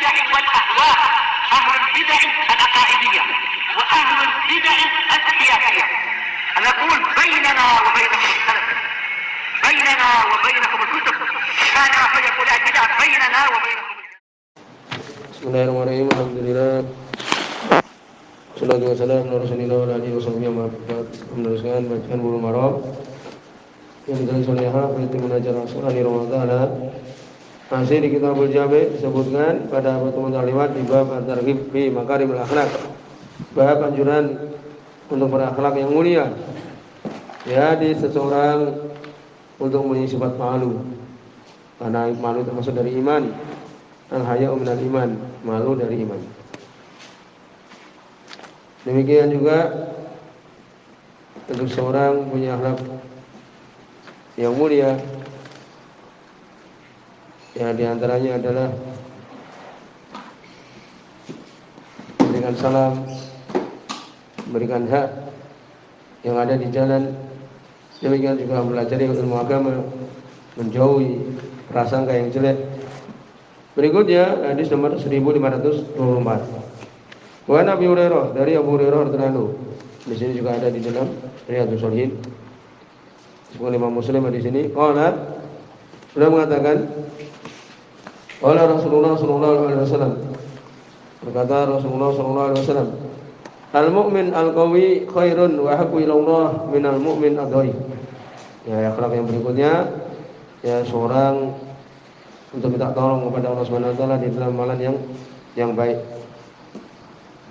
البدع والأهواء، أهل البدع العقائدية وأهل البدع السياسية. نقول بيننا وبينكم السلف، بيننا وبينكم الكتب، كان فيقول البدع بيننا وبينكم. Bismillahirrahmanirrahim. Alhamdulillah. Salatu wassalamu ala Rasulillah wa ala alihi wasahbihi wa man meneruskan bacaan bulughul maram yang ditulis oleh Hafidz Ibnu Hajar Al-Asqalani rahimahullah. Masih di Kitabul Jami' disebutkan pada pertemuan terlewat di bab at-targhib fi makarimil akhlaq, bab anjuran untuk berakhlak yang mulia. Ya, di seseorang untuk memiliki sifat malu, karena malu termasuk dari iman. Al-haya'u minal iman, malu dari iman. Demikian juga untuk seorang punya akhlak yang mulia, ya diantaranya adalah memberikan salam, memberikan hak yang ada di jalan. Demikian juga mempelajari ilmu agama, menjauhi prasangka yang jelek. Berikutnya hadis nomor 1524. Wa Nabi Hurairah, dari Abu Hurairah radhiyallahu anhu. Di sini juga ada di dalam Riyadhus Shalihin. Sebagaimana Imam Muslim di sini, qala, beliau mengatakan, qala Rasulullah sallallahu alaihi wasallam. Berkata Rasulullah sallallahu alaihi wasallam, al-mu'min al-qawi khairun wa habbu ila Allah minal mu'min ad-dhaif. Ya, akhlak yang berikutnya, ya seorang untuk minta tolong kepada Allah Subhanahu wa taala di dalam amalan yang baik.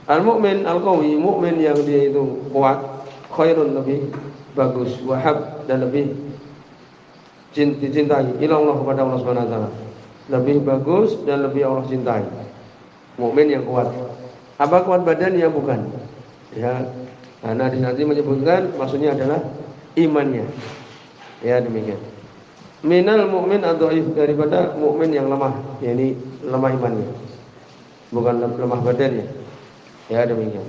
Al-mu'min al-qawi, mukmin yang dia itu kuat, khairun, lebih bagus, wahab, dan lebih dicintai ila Allah, kepada Allah Subhanahu wa taala. Lebih bagus dan lebih Allah cintai. Mukmin yang kuat. Apa kuat badannya? Bukan. Ya, karena di nanti menyebutkan maksudnya adalah imannya. Ya, demikian. Minal mu'min ad-dhaif, daripada mukmin yang lemah, yakni lemah imannya, bukan lemah badannya. Ya, demikian.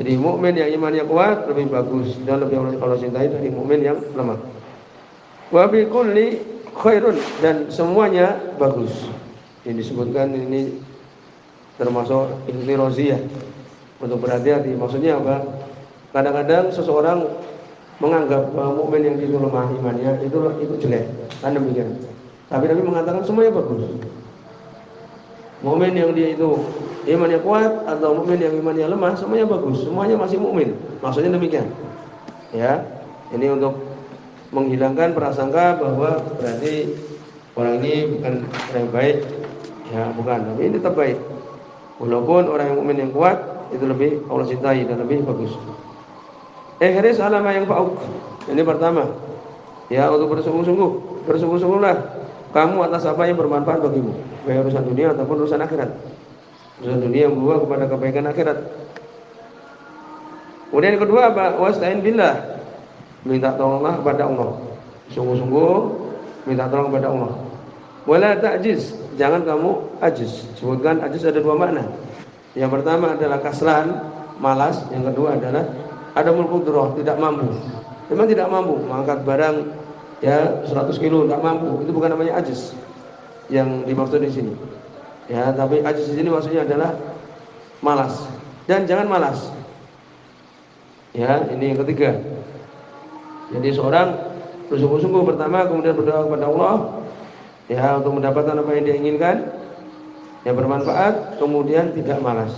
Jadi mukmin yang imannya kuat lebih bagus dan lebih Allah cintai dari mukmin yang lemah. Wa bi kulli khairun, dan semuanya bagus. Ini disebutkan ini termasuk ikhtiroziyah, untuk berhati-hati. Maksudnya apa? Kadang-kadang seseorang menganggap bahwa mukmin yang itu lemah imannya itu jelek, kan demikian. Tapi Nabi mengatakan semuanya bagus. Mukmin yang dia itu imannya kuat atau mukmin yang imannya lemah, semuanya bagus, semuanya masih mukmin. Maksudnya demikian. Ya, ini untuk menghilangkan prasangka bahwa berarti orang ini bukan orang yang baik. Ya, bukan, tapi ini tetap baik. Walaupun orang yang mukmin yang kuat itu lebih Allah cintai dan lebih bagus. Ihris ala ma yanfa'uk. Ini pertama. Ya, untuk bersungguh-sungguhlah kamu atas apa yang bermanfaat bagimu, baik urusan dunia ataupun urusan akhirat. Urusan dunia yang membawa kepada kebaikan akhirat. Kemudian yang kedua apa? Wasta'in billah. Minta tolonglah kepada Allah. Sungguh-sungguh minta tolong kepada Allah. Wala ta'jiz, jangan kamu ajiz. Sebutkan ajiz ada dua makna. Yang pertama adalah kaslan, malas. Yang kedua adalah adamul qudrah, tidak mampu. Memang tidak mampu mengangkat barang ya 100 kilo, tidak mampu. Itu bukan namanya ajiz yang dimaksud di sini. Ya, tapi ajiz di sini maksudnya adalah malas. Dan jangan malas. Ya, ini yang ketiga. Jadi seorang bersungguh-sungguh pertama, kemudian berdoa kepada Allah ya untuk mendapatkan apa yang dia inginkan, yang bermanfaat, kemudian tidak malas.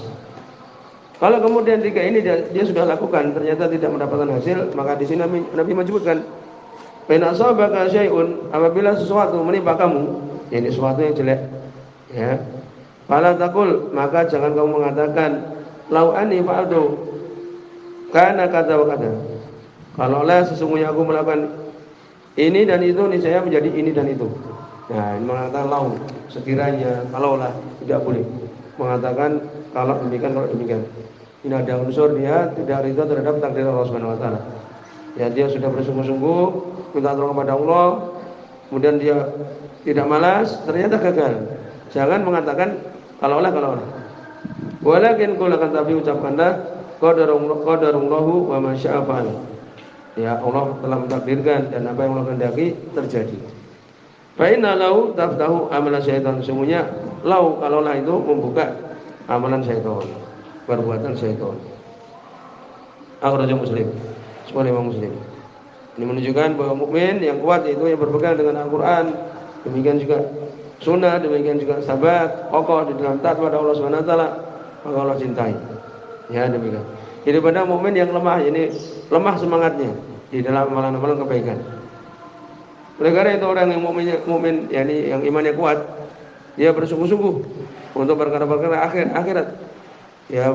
Kalau kemudian tiga ini dia sudah lakukan ternyata tidak mendapatkan hasil, maka di sini Nabi menyebutkan, "Fa in asabaka syai'un", apabila sesuatu menimpa kamu, yakni sesuatu yang jelek, ya, fala taqul, maka jangan kamu mengatakan, "Lau anni fa'altu kana kadza wa kadza." Kalaulah sesungguhnya aku melakukan ini dan itu, niscaya menjadi ini dan itu. Nah, ini mengatakan lau, sekiranya, kalaulah, tidak boleh mengatakan kalau demikian, kalau demikian. Ini ada unsur dia tidak ridha terhadap takdir Allah Subhanahu wa taala. Ya, dia sudah bersungguh-sungguh minta tolong kepada Allah, kemudian dia tidak malas, ternyata gagal. Jangan mengatakan kalaulah. Walakin qul, akan tapi ucapkanlah qadarullahu wa ma syaa fa'al. Ya, Allah telah mentakdirkan dan apa yang Allah kehendaki terjadi. Fa inna lahu taftahu amala syaitan, sesungguhnya kalaulah itu membuka amalan syaitan, perbuatan syaitan. Akhrajahu Muslim. Semua Imam Muslim. Ini menunjukkan bahwa mukmin yang kuat yaitu yang berpegang dengan Al-Qur'an, demikian juga sunnah, demikian juga sahabat, kokoh di dalam taat kepada Allah Subhanahu wa taala, maka Allah cintai. Ya, demikian. Daripada mukmin yang lemah, ini lemah semangatnya di dalam amalan-amalan kebaikan. Oleh karena itu orang yang mukmin, yakni yang imannya kuat, dia bersungguh-sungguh untuk perkara-perkara akhirat. Ya,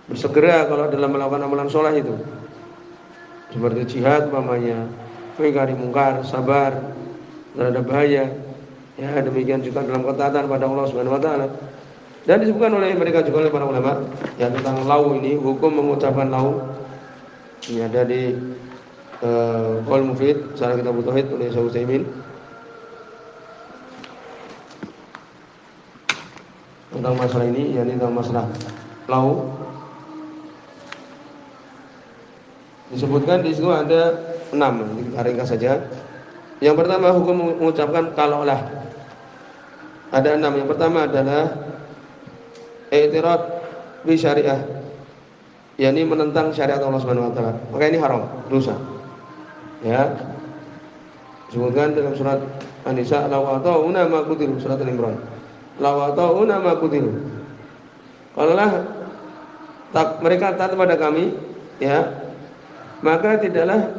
bersegera kalau dalam melakukan amalan soleh itu. Seperti jihad umpamanya, mengingkari mungkar, sabar terhadap bahaya. Ya, demikian juga dalam ketaatan pada Allah Subhanahu wa taala. Dan disebutkan oleh mereka juga oleh para ulama ya tentang lau ini, hukum mengucapkan lau. Ini ada di Qaul Mufid, Syarah Kitab Tauhid oleh Syekh Utsaimin. Tentang masalah ini, yakni tentang masalah lau. Disebutkan di situ ada 6, ringkas saja. Yang pertama hukum mengucapkan kalaulah. Ada 6. Yang pertama adalah i'tirad bi syariah, yakni menentang syariat Allah Subhanahu wa taala. Maka ini haram, dosa. Ya. Disebutkan dalam surat An-Nisa, law ata'una ma qutilu, surat Al-Imran. Law ata'una ma qutilu. Kalaulah mereka taat kepada kami, ya, maka tidaklah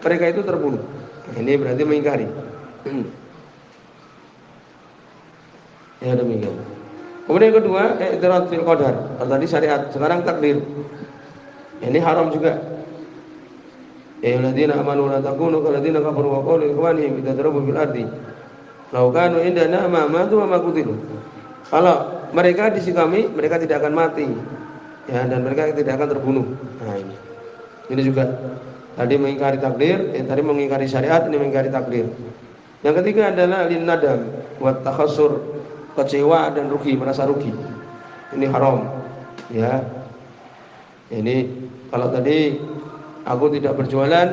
mereka itu terbunuh. Ini berarti mengingkari. Ya, demikian. Kemudian yang kedua, i'tirad fil qadar. Tadi syariat, sekarang takdir. Ini haram juga. Ya alladzina amanu la takunu kal ladzina kafaru wa qalu ikhwanihim idza darabu fil ardi law kanu indana ma matu wa ma qutilu. Kalau mereka di sisi kami, mereka tidak akan mati. Ya, dan mereka tidak akan terbunuh. Nah, ini. Ini juga tadi mengingkari takdir, tadi mengingkari syariat, ini mengingkari takdir. Yang ketiga adalah lin-nadam wa takhassur, kecewa dan rugi, merasa rugi. Ini haram. Ya. Ini kalau tadi aku tidak berjualan,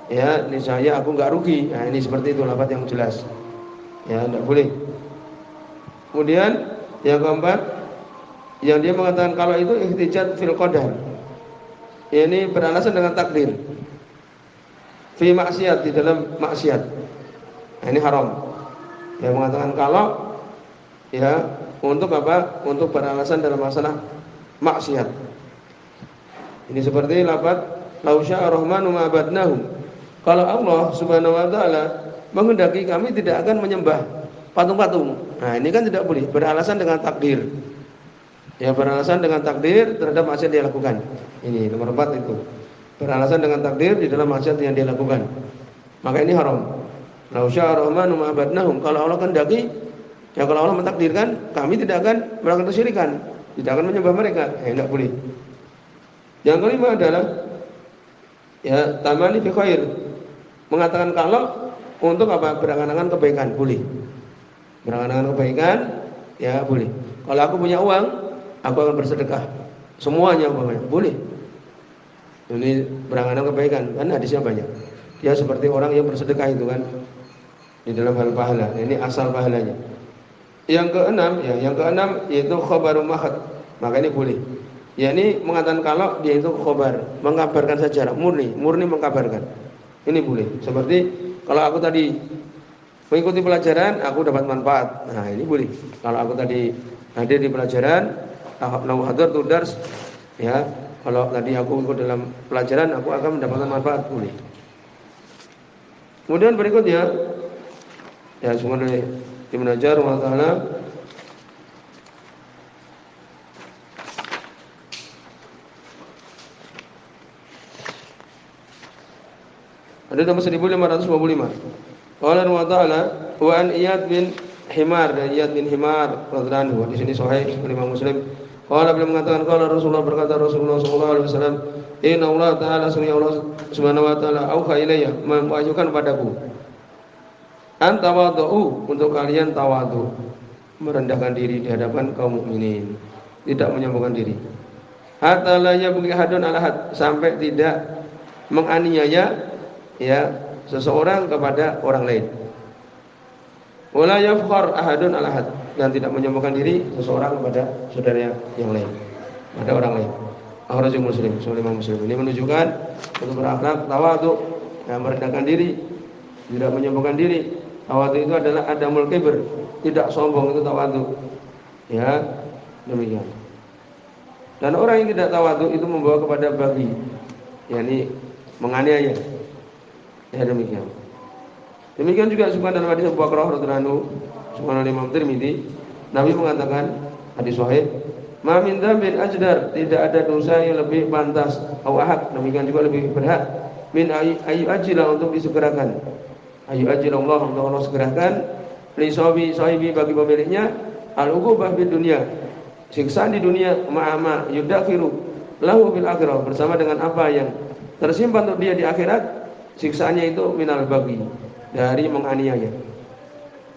ya, niscaya aku enggak rugi. Nah, ini seperti itu lafaz yang jelas. Ya, enggak boleh. Kemudian yang keempat, yang dia mengatakan kalau itu ihtijaj fil qadar. Ini beralasan dengan takdir. Fi maksiat, di dalam maksiat. Nah, ini haram. Yang mengatakan kalau ya untuk apa? Untuk beralasan dalam masalah maksiat. Ini seperti lafaz lau syaa rahmanu ma abadnahum. Kalau Allah Subhanahu wa taala menghendaki kami tidak akan menyembah patung-patung. Nah, ini kan tidak boleh, beralasan dengan takdir. Ya, beralasan dengan takdir terhadap maksiat yang dia lakukan. Ini nomor 4 itu. Beralasan dengan takdir di dalam maksiat yang dia lakukan. Maka ini haram. Lau syaa rahmanu ma abadnahum. Kalau Allah kehendaki, ya kalau Allah mentakdirkan, kami tidak akan melakukan kesyirikan, tidak akan menyembah mereka. Tidak boleh. Yang kelima adalah ya tamani fi khair. Mengatakan kalau untuk apa? Berangan-angan kebaikan, boleh. Berangan-angan kebaikan, ya boleh. Kalau aku punya uang, aku akan bersedekah. Semuanya boleh. Ini berangan-angan kebaikan, kan hadisnya banyak. Ya seperti orang yang bersedekah itu kan di dalam hal pahala. Ini asal pahalanya. Yang keenam yaitu khabaru mahad. Maka ini boleh. Ya ini mengatakan kalau dia itu khabar, mengabarkan saja, murni mengkabarkan. Ini boleh. Seperti kalau aku tadi mengikuti pelajaran, aku dapat manfaat. Nah, ini boleh. Kalau aku tadi hadir di pelajaran, lau hadartu dars, ya, kalau tadi aku ikut dalam pelajaran, aku akan mendapatkan manfaat, boleh. Kemudian berikutnya, ya semua dari Ibnu Hajar wa ta'ala, ada nomor 1555. Qala wa ta'ala wa an Iyad bin Himar, dan Iyad bin Himar radhiyallahu anhu, di sini sahih Imam Muslim. Qala beliau mengatakan qala Rasulullah, berkata Rasulullah sallallahu alaihi wasallam, inna Allah ta'ala, sungguh Allah Subhanahu wa ta'ala auha ilayya, mewahyukan padaku, antawadu, untuk kalian tawadu, merendahkan diri di hadapan kaum mukminin, tidak menyombongkan diri. Hatta la yabghi hadun ala had, sampai tidak menganiaya ya seseorang kepada orang lain. Wala yafkhar ahadun ala had, dan tidak menyombongkan diri seseorang kepada saudara yang lain, pada orang lain. Akhrajul Muslim, Imam Muslim. Ini menunjukkan untuk berakhlak tawadhu, merendahkan diri, tidak menyombongkan diri. Tawadhu itu adalah adamul kibr, tidak sombong, itu tawadhu. Ya, demikian. Dan orang yang tidak tawadhu itu membawa kepada baghi, yakni menganiaya. Ya, demikian. Demikian juga sebagaimana dalam hadis Abu Bakar radhiyallahu anhu, sebagaimana Imam Tirmidzi, Nabi mengatakan, hadis sahih, "Ma min dzambin ajdar", tidak ada dosa yang lebih pantas, au ahad, demikian juga lebih berhak, min ayu ajila, untuk disegerakan. Ayu ajil Allah, untuk Allah segerakan, li sahibi, bagi pemiliknya, al-uqubah di dunia, siksaan di dunia, ma'ama yudakhiru lahu bil akhirah, bersama dengan apa yang tersimpan untuk dia di akhirat, siksaannya itu minal bagi, dari menganiaya,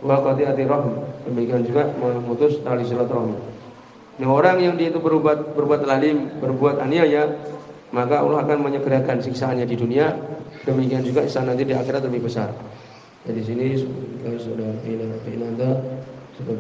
wa qati'ati rahim, demikian juga memutus tali silaturahmi. Ini orang yang dia itu berbuat lalim, berbuat aniaya, maka Allah akan menyegerakan siksaannya di dunia, demikian juga siksa nanti di akhirat lebih besar. Jadi sini sudah sudah